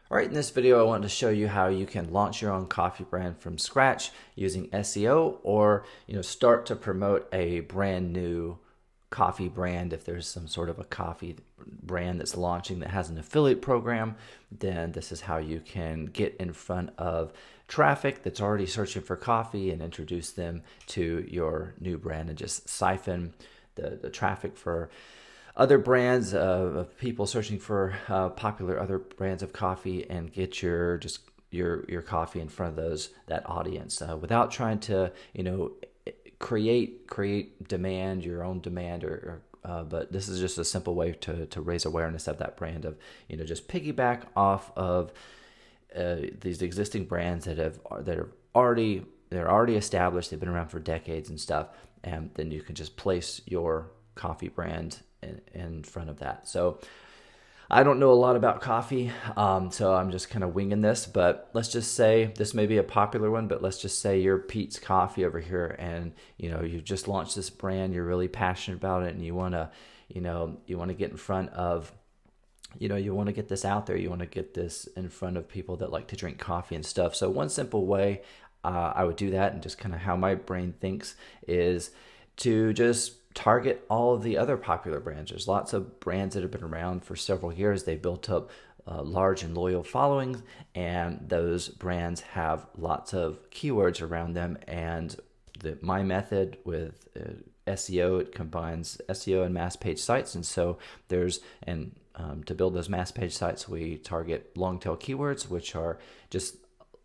All right, in this video, I wanted to show you how you can launch your own coffee brand from scratch using SEO, or start to promote a brand new coffee brand. If there's some sort of a coffee brand that's launching that has an affiliate program, then this is how you can get in front of traffic that's already searching for coffee and introduce them to your new brand and just siphon the traffic for other brands of people searching for popular other brands of coffee, and get your coffee in front of that audience without trying to create demand, your own demand, or but this is just a simple way to raise awareness of that brand, of just piggyback off of these existing brands that are already established. They've been around for decades and stuff, and then you can just place your coffee brand in front of that. So I don't know a lot about coffee, so I'm just kind of winging this. But let's just say this may be a popular one. But let's just say you're Pete's Coffee over here, and you've just launched this brand. You're really passionate about it, and you want to get in front of you want to get this out there. You want to get this in front of people that like to drink coffee and stuff. So one simple way I would do that, and just kind of how my brain thinks, is to just target all of the other popular brands. There's lots of brands that have been around for several years. They built up large and loyal followings, and those brands have lots of keywords around them. And my method with SEO, it combines SEO and mass page sites. And so to build those mass page sites, we target long tail keywords, which are just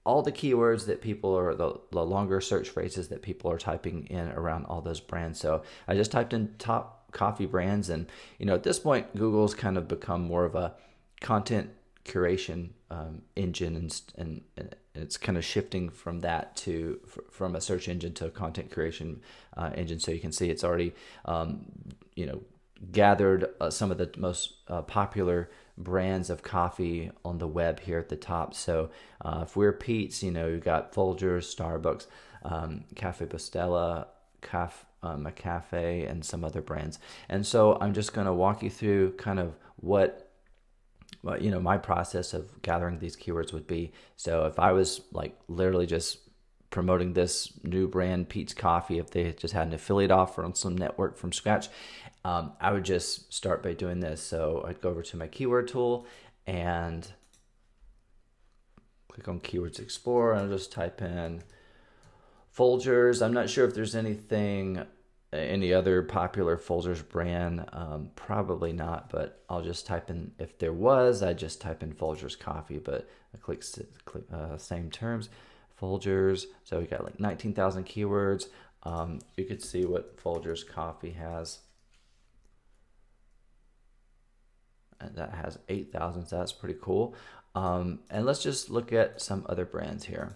all the keywords that people are, the longer search phrases that people are typing in around all those brands. So I just typed in top coffee brands, and at this point, Google's kind of become more of a content curation engine, and it's kind of shifting from that from a search engine to a content curation engine. So you can see it's already gathered some of the most popular brands of coffee on the web here at the top. So if we're Pete's, you've got Folgers, Starbucks, Cafe Bustelo, McCafe, and some other brands. And so I'm just going to walk you through kind of what my process of gathering these keywords would be. So if I was like literally just promoting this new brand, Pete's Coffee, if they just had an affiliate offer on some network from scratch, I would just start by doing this. So I'd go over to my keyword tool and click on Keywords Explorer, and I'll just type in Folgers. I'm not sure if there's any other popular Folgers brand. Probably not, but I'll just type in, if there was, I just type in Folgers Coffee. But I click same terms, Folgers. So we got like 19,000 keywords. You could see what Folgers Coffee has. And that has 8,000, so that's pretty cool. And let's just look at some other brands here.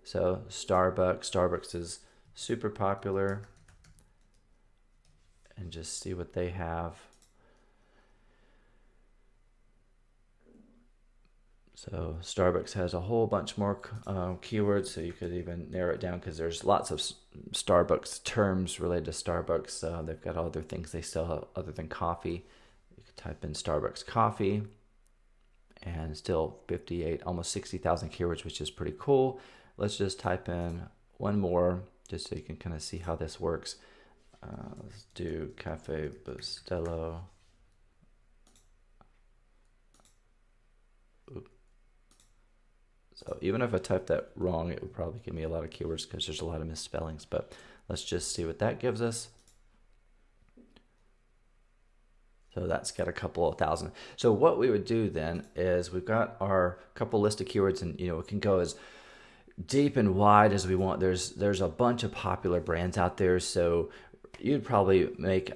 So Starbucks is super popular, and just see what they have. So Starbucks has a whole bunch more keywords, so you could even narrow it down, because there's lots of Starbucks terms related to Starbucks. They've got other things they sell other than coffee. You could type in Starbucks coffee, and still 58, almost 60,000 keywords, which is pretty cool. Let's just type in one more, just so you can kind of see how this works. Let's do Cafe Bustelo. So even if I type that wrong, it would probably give me a lot of keywords, because there's a lot of misspellings. But let's just see what that gives us. So that's got a couple of thousand. So what we would do then is, we've got our couple list of keywords, and we can go as deep and wide as we want. There's a bunch of popular brands out there, so you'd probably make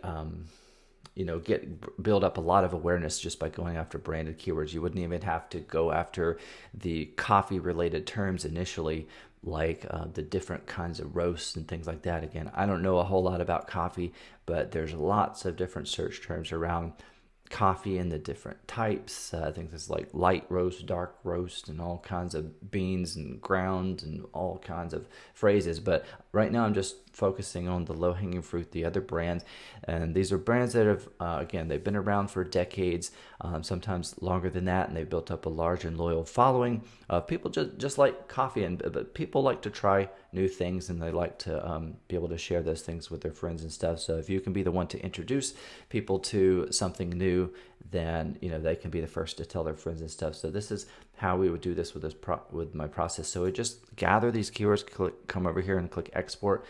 build up a lot of awareness just by going after branded keywords. You wouldn't even have to go after the coffee related terms initially, like the different kinds of roasts and things like that. Again, I don't know a whole lot about coffee, but there's lots of different search terms around coffee and the different types. I think there's like light roast, dark roast, and all kinds of beans and ground and all kinds of phrases. But right now I'm just focusing on the low-hanging fruit, the other brands. And these are brands that have, again, they've been around for decades, sometimes longer than that, and they've built up a large and loyal following of people just like coffee. But people like to try new things, and they like to be able to share those things with their friends and stuff. So if you can be the one to introduce people to something new, then they can be the first to tell their friends and stuff. So this is how we would do this with my process. So we just gather these keywords, come over here and click export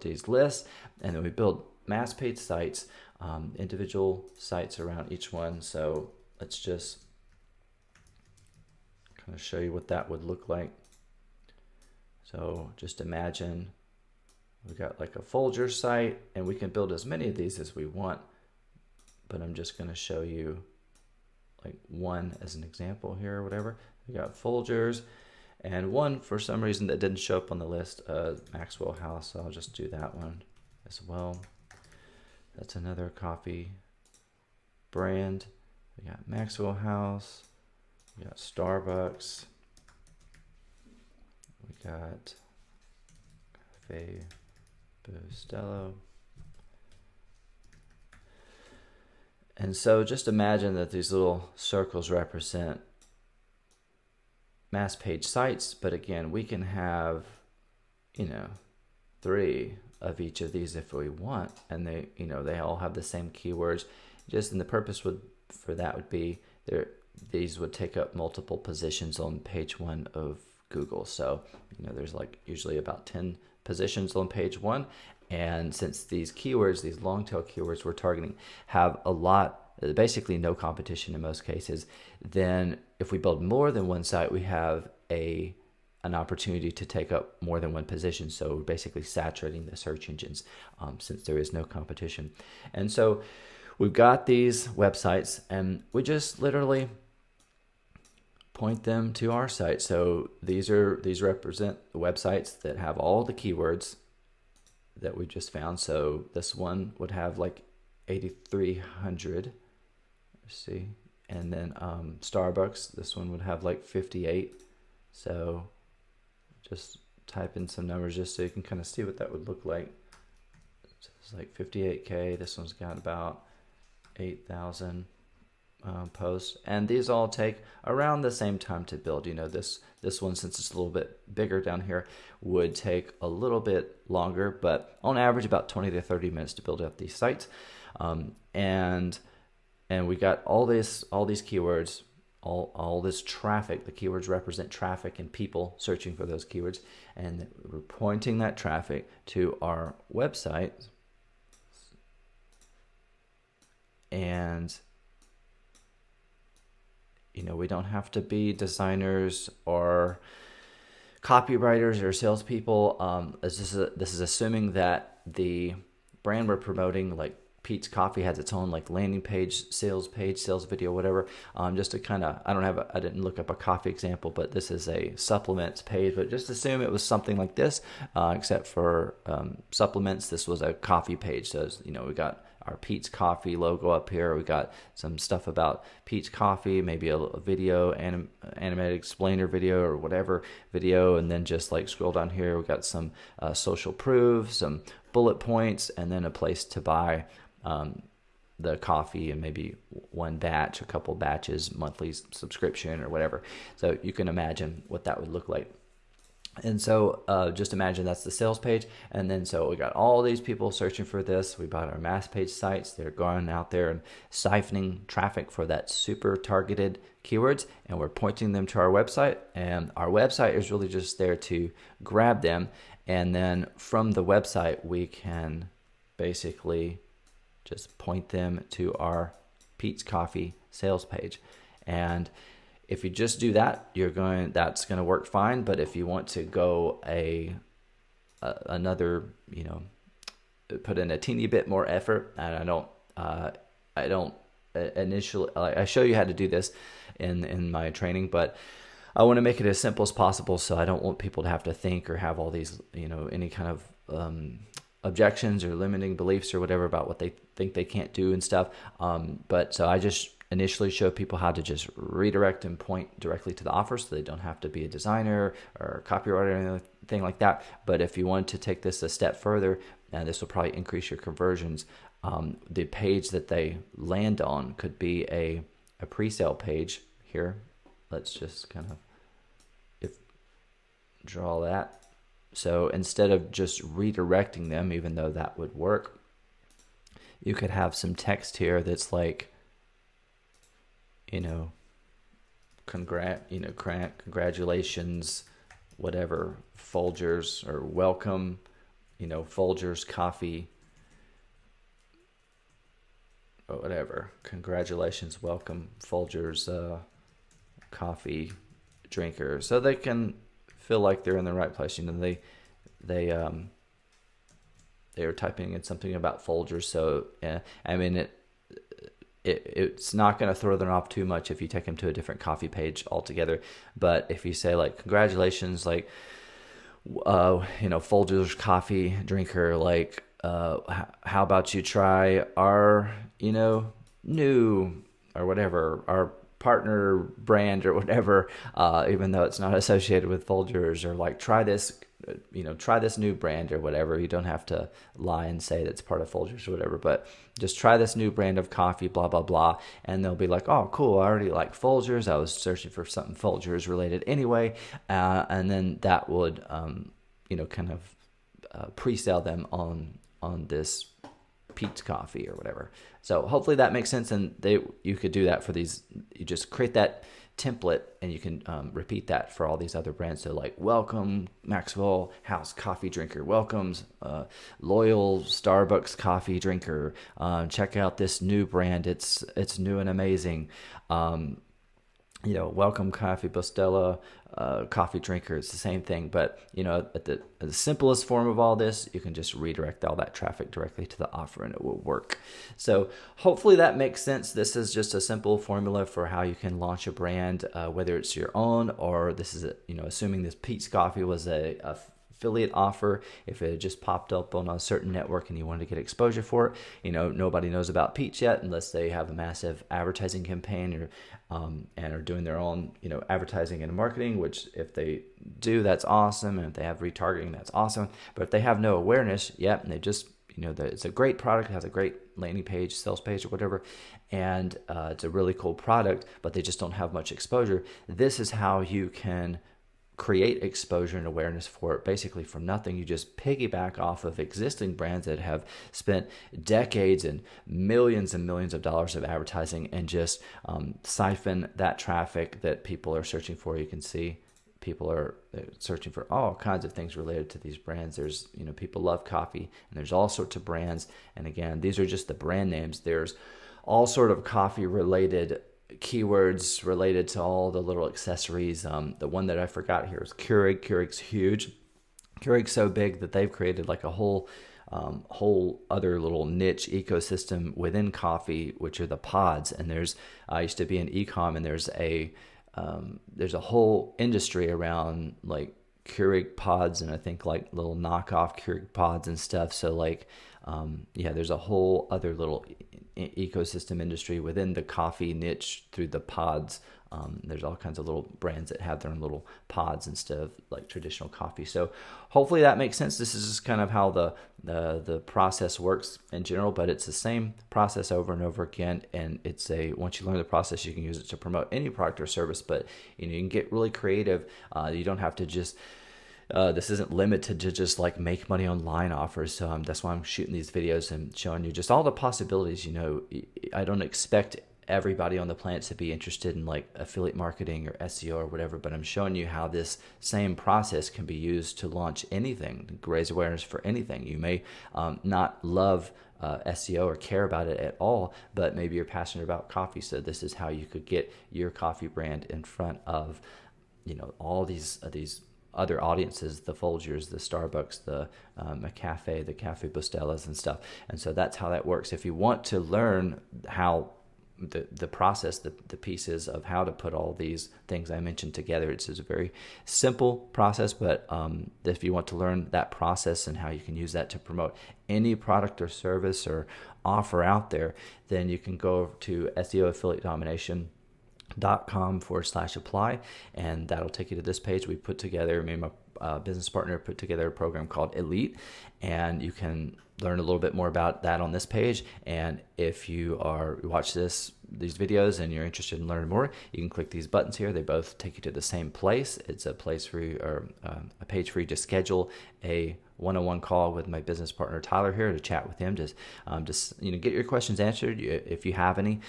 these lists, and then we build mass page sites, individual sites around each one. So let's just kind of show you what that would look like. So just imagine we've got like a Folger site, and we can build as many of these as we want, but I'm just going to show you like one as an example here or whatever. We got Folgers, and one for some reason that didn't show up on the list, Maxwell House, so I'll just do that one as well. That's another coffee brand. We got Maxwell House, we got Starbucks, we got Cafe Bustelo. And so just imagine that these little circles represent mass page sites, but again, we can have, 3 of each of these if we want, and they all have the same keywords. And the purpose for that would be these would take up multiple positions on page 1 of Google. So there's like usually about 10 positions on page 1, and since these keywords, these long tail keywords we're targeting, have basically no competition in most cases, then if we build more than one site, we have an opportunity to take up more than one position. So we're basically saturating the search engines, since there is no competition. And so we've got these websites, and we just literally point them to our site. So these represent the websites that have all the keywords that we just found. So this one would have like 8,300. Let's see. And then Starbucks, this one would have like 58. So just type in some numbers just so you can kind of see what that would look like. So it's like 58K. This one's got about 8,000 posts, and these all take around the same time to build. This one, since it's a little bit bigger down here, would take a little bit longer, but on average about 20 to 30 minutes to build up these sites. And we got all these keywords, all this traffic. The keywords represent traffic and people searching for those keywords, and we're pointing that traffic to our website. And we don't have to be designers or copywriters or salespeople. This is assuming that the brand we're promoting, like Pete's Coffee, has its own like landing page, sales video, whatever. Just to kind of, I didn't look up a coffee example, but this is a supplements page. But just assume it was something like this, except for supplements. This was a coffee page. So we got our Pete's Coffee logo up here. We got some stuff about Pete's Coffee, maybe a video, animated explainer video or whatever video, and then just like scroll down here, we got some social proof, some bullet points, and then a place to buy the coffee, and maybe one batch, a couple batches, monthly subscription or whatever. So you can imagine what that would look like. And so just imagine that's the sales page. And then so we got all these people searching for this. We bought our mass page sites. They're going out there and siphoning traffic for that super targeted keywords, and we're pointing them to our website. And our website is really just there to grab them. And then from the website, we can basically just point them to our Pete's Coffee sales page. And if you just do that, that's going to work fine. But if you want to go another, put in a teeny bit more effort, and I don't initially, I show you how to do this in my training, but I want to make it as simple as possible. So I don't want people to have to think or have all these, any kind of objections or limiting beliefs or whatever about what they think they can't do and stuff. But so I just initially show people how to just redirect and point directly to the offer, so they don't have to be a designer or a copywriter or anything like that. But if you want to take this a step further, this will probably increase your conversions. The page that they land on could be a pre-sale page here. Let's just kind of draw that. So instead of just redirecting them, even though that would work, you could have some text here that's like, congratulations, whatever, Folgers, or welcome, Folgers coffee, or whatever. Congratulations, welcome, Folgers coffee drinker. So they can feel like they're in the right place. They are typing in something about Folgers. So it's not going to throw them off too much if you take them to a different coffee page altogether. But if you say like, congratulations, like, Folgers coffee drinker, like, how about you try our, new or whatever, our partner brand or whatever, even though it's not associated with Folgers, or like, try this new brand or whatever. You don't have to lie and say that's part of Folgers or whatever, but just try this new brand of coffee, blah, blah, blah. And they'll be like, oh, cool, I already like Folgers. I was searching for something Folgers related anyway. And then that would, kind of pre-sell them on this Pete's coffee or whatever. So hopefully that makes sense. And you could do that for these. You just create that template and you can repeat that for all these other brands. So like, welcome Maxwell House coffee drinker, welcomes loyal Starbucks coffee drinker, check out this new brand, it's new and amazing. Welcome Coffee Bostella coffee drinker. It's the same thing, but at the simplest form of all this, you can just redirect all that traffic directly to the offer and it will work. So hopefully that makes sense. This is just a simple formula for how you can launch a brand, whether it's your own, or this is assuming this Pete's Coffee was a affiliate offer. If it had just popped up on a certain network and you wanted to get exposure for it, nobody knows about Pete's yet unless they have a massive advertising campaign or and are doing their own advertising and marketing, which if they do, that's awesome. And if they have retargeting, that's awesome. But if they have no awareness yet and they just that it's a great product, it has a great landing page, sales page, or whatever, and it's a really cool product, but they just don't have much exposure, this is how you can create exposure and awareness for it basically from nothing. You just piggyback off of existing brands that have spent decades and millions of dollars of advertising and just siphon that traffic that people are searching for. You can see people are searching for all kinds of things related to these brands. There's, people love coffee and there's all sorts of brands. And again, these are just the brand names. There's all sort of coffee related keywords related to all the little accessories. The one that I forgot here is Keurig. Keurig's huge. Keurig's so big that they've created like a whole other little niche ecosystem within coffee, which are the pods. And I used to be in e-com, and there's a whole industry around like Keurig pods, and I think like little knockoff Keurig pods and stuff. So like, there's a whole other little ecosystem industry within the coffee niche through the pods. There's all kinds of little brands that have their own little pods instead of like traditional coffee. So hopefully that makes sense. This is just kind of how the process works in general, but it's the same process over and over again. And once you learn the process, you can use it to promote any product or service, but you can get really creative. You don't have to just this isn't limited to just like make money online offers. So that's why I'm shooting these videos and showing you just all the possibilities. I don't expect everybody on the planet to be interested in like affiliate marketing or SEO or whatever, but I'm showing you how this same process can be used to launch anything, to raise awareness for anything. You may not love SEO or care about it at all, but maybe you're passionate about coffee. So this is how you could get your coffee brand in front of, all these other audiences, the Folgers, the Starbucks, the Cafe Bustellas and stuff. And so that's how that works. If you want to learn how the process, the pieces of how to put all these things I mentioned together. It's a very simple process, but if you want to learn that process and how you can use that to promote any product or service or offer out there, then you can go to SEO Affiliate Domination .com/apply, and that'll take you to this page. We put together, me and my business partner put together a program called Elite, and you can learn a little bit more about that on this page. And if you watch these videos and you're interested in learning more, you can click these buttons here. They both take you to the same place. It's a place for you, or a page for you to schedule a one-on-one call with my business partner Tyler here to chat with him, just get your questions answered if you have any,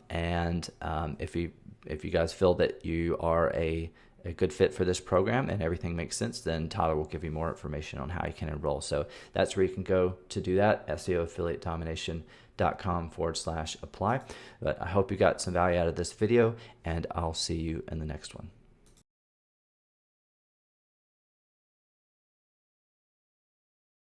and if you guys feel that you are a good fit for this program and everything makes sense, then Tyler will give you more information on how you can enroll. So that's where you can go to do that, SEOaffiliatedomination.com/apply. But I hope you got some value out of this video, and I'll see you in the next one.